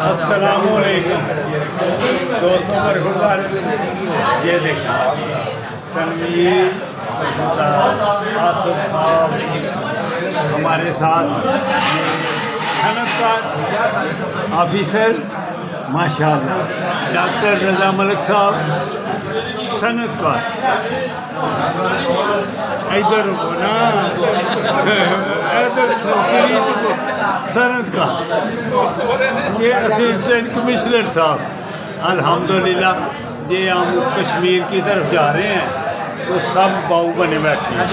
السلام علیکم دوستوں پر گزار یہ دیکھیں تنویر آصف صاحب ہمارے ساتھ صنعت کار آفیسر ماشاء اللہ ڈاکٹر رضا ملک صاحب صنعت کار ادھر نا ادھر صنعت کار یہ اسسٹنٹ کمشنر صاحب الحمدللہ یہ ہم کشمیر کی طرف جا رہے ہیں تو سب باؤ بنے بیٹھے ہیں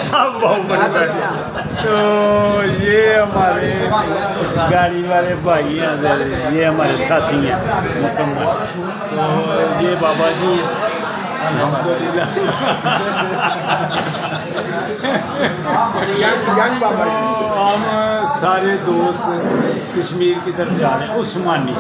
سب باؤ بنے بیٹھے ہیں تو یہ ہمارے گاڑی والے بھائی ہیں یہ ہمارے ساتھی ہیں مکمل تو یہ بابا جی الحمدللہ ہم سارے دوست کشمیر کی طرف جا رہے ہیں عثمانی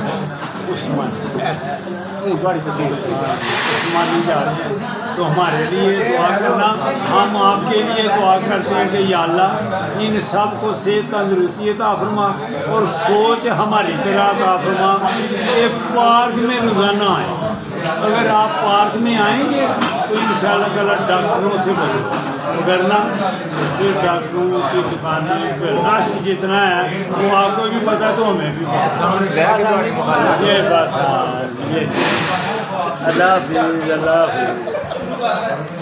جا رہے ہیں تو ہمارے لیے دعا کرنا ہم آپ کے لیے دعا کرتے ہیں کہ یا اللہ ان سب کو صحت تندرستی عطا فرما اور سوچ ہماری طرح عطا فرما کہ پارک میں روزانہ آئیں اگر آپ پارک میں آئیں گے تو انشاءاللہ تعالیٰ ڈاکٹروں سے بچو وگرنہ پھر ڈاکٹروں کی دکان میں رش جتنا ہے وہ آپ کو بھی پتہ تو ہمیں بھی یہ بس اللہ حافظ اللہ حافظ